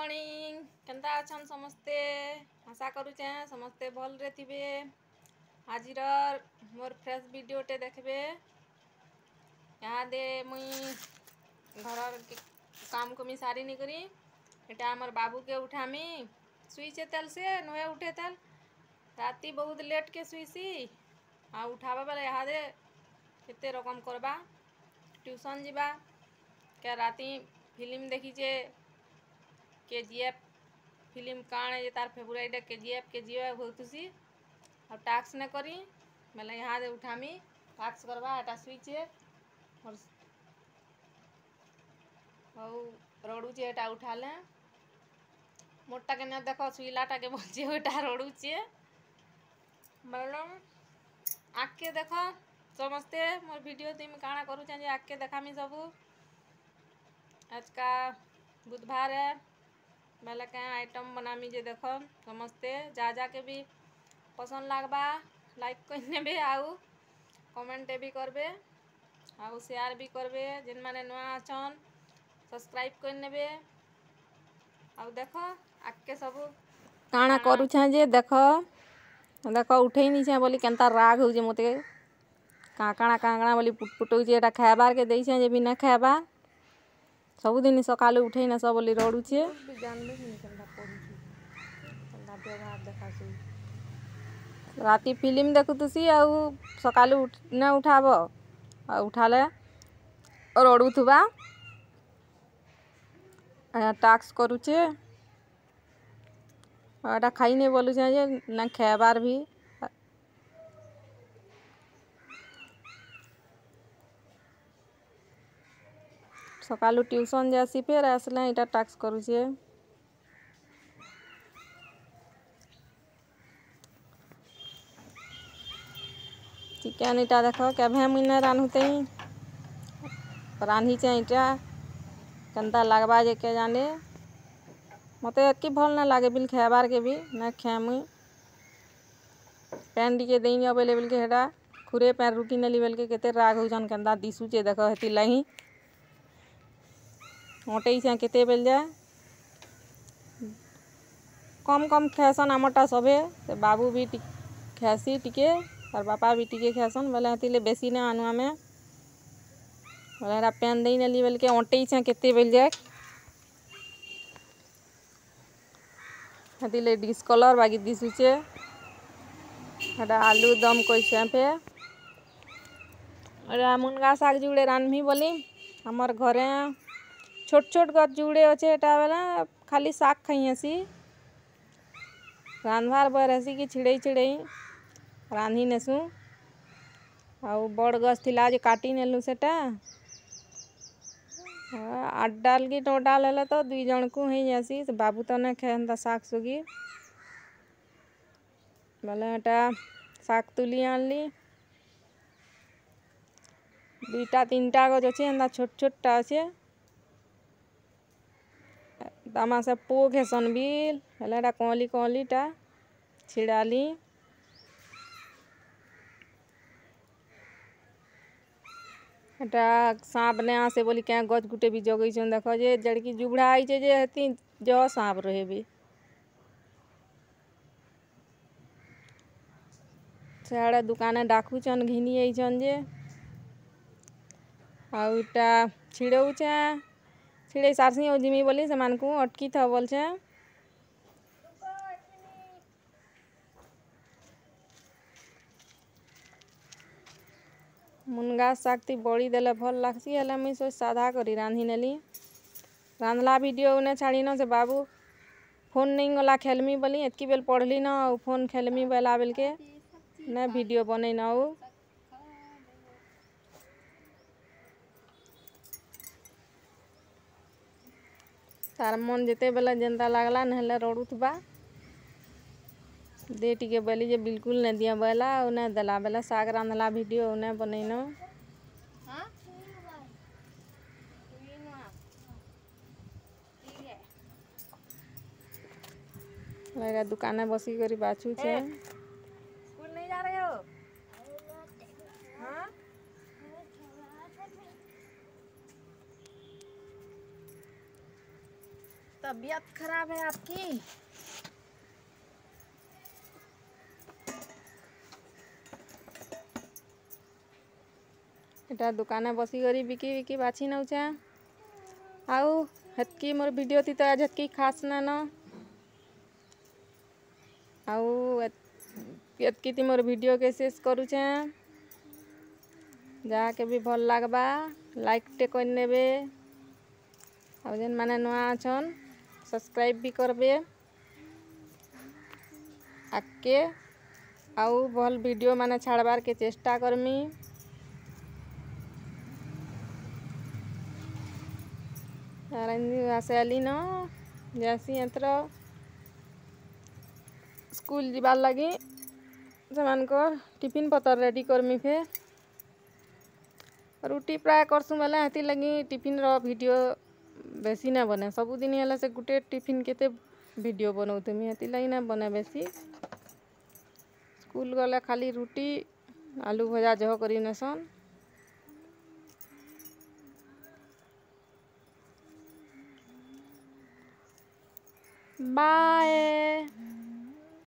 Morning Kenta अछन समस्ते आशा करुचे समस्ते भल रे थिबे। आजिर मोर फ्रेश वीडियोटे देखबे। यहाँ दे मुई घर काम कमी सारी निकरी एटा हमर बाबू के उठामी सुईचे तेल से नुए उठे तेल राती बहुत लेट के सुईसी आ उठावा बेले यहाँ दे केते रकम करबा ट्यूशन जीवा क्या राती फिल्म देखीचे KGF फिल्म काण ये तार फेवरेट KGF होतुसी और टास्क ने करी मतलब यहाँ दे उठामी टास्क करवा एटा सुईचे और रड़ुचे एटा उठाले मोटा के न देखो सुईलाटा के बचे एटा रड़ुचे मतलब आके देखो समस्ते मोर वीडियो तुम काଣା करूचे जे आके देखामी सबू। आज का बुधवार है बेले क्या आइटम बनामी जे देखो समस्ते जा के भी पसंद लागबा लाइक करने बे आउ कमेंट भी करबे आउ शेयर भी करबे जिन माने नुआ अछन सब्सक्राइब करने बे आउ देखो आके सबू काଣା करूछे जे देखो देखो उठे नहीं छे बोली केंता राग हो जे मोते काकणा बोली पुटपुटौ जे एटा खाबार के देई छे जे भी न खाबा सबुदिन सकाले उठे न सब बोली रड़ुचे राती फिल्म देखुतुसी आउ सकाले न उठाब आ उठाले रड़ुथुबा टास्क करूचे एटा खाई नहीं बोलुछे जे न खाबार भी सकालू ट्यूशन जासी फिर आसले इटा टास्क करूचे। चिकन इटा देखो केभे मुई रान्हुते रान्हीचे इटा केंता लागबा जे के जाने मते एतकी भल न लागे बिल खाबार के भी न खाए मुई पैन टिके देई अवेलेबल के हेडा खुरे पैन रुकी न लेवल के केते राग होजन केंता दिसुचे देखो हेती लही मोटे से केते बेल जाए कम खासन आमटा सबे बाबू भी खासी टिके और बापा भी टिके खासन बोले हतीले बेसी न आनुआ में बोले पेन दई न लेवल के ओटे से केते बेल जाए हतीले डिस्कलर बागी दिसुचे हटा आलू दम कोइसे पे अरे मुनगा साग जुड़े रानमी बोली हमर घरे छोट छोट गछ जुड़े अच्छे एटा बेला खाली साग खाई हसी रांधवार बर हसी कि छिड़ई रांधी नेसु आउ बड़ गछ थिला जे काटी नेलु सेटा 8 डाल की 9 डाल हेले तो 2 जन को ही जासी बाबू तो न खेंता साग सुगी बोले एटा साग तुली आनली 2टा 3टा गछ अच्छे एंदा छोट छोटा अच्छे दामा से पोग हेसन बिल हेले एटा कोली टा छिड़ाली एटा सांप ने आसे बोली क्या गछ गुटे भी जगई छन देखो जे जड़की जुबड़ा आई जे हेती जो सांप रहे भी साड़े दुकाने डाकू चन घिनी आई छन जे आउ इटा छिड़ौचे छिड़े सारसी ओ जिमी बोली से मान को अटकी था बोलछे मुनगा सागती बड़ी देले भल लागसी हेले मुई सोच साधा करी रांधी नेली रांधला वीडियो ने छाड़ी न से बाबू फोन नहीं गला खेलमी बोली एतकी बेल पढ़ली न फोन खेलमी बेला बेल के न वीडियो बनै न हो तार मन जेते बेला जनता लागला नहले रड़ुथबा दे टिके बोली जे बिल्कुल न दिया बेला उन्हें दला बेला साग रांधला वीडियो उन्हें बनैनो मेरा दुकाने बसी करी बाछू छे स्कूल नहीं जा रहे हो हाँ तबीयत खराब है आपकी? एटा दुकाने बसी करी बिकी बिकी बाछी नौचा। आउ हेतकी मोर वीडियो थी तो आज हेतकी खास ना न आउ एतकी ती मोर वीडियो के शेष करूचे। जाके भी भल लागबा लाइक टे कर नेबे और जेन माने नुआ अछन सब्सक्राइब भी करबे। आके आउ भल वीडियो माने छाड़बार के चेष्टा करमी। आसे आली न जैसी यंत्र स्कूल जीवार लगी सेमानकर टिफिन पतर रेडी करमी। फेर रुटी प्राय करसुँ बेले हेती लगी टिफिन रो वीडियो बेसी ना बने। सबुदिन हेले से गुटे टिफिन केते वीडियो बनाउतमी हेती लगी ना बने बेसी। स्कूल गले खाली रुटी आलू भजा जह करी नेसन। बाय।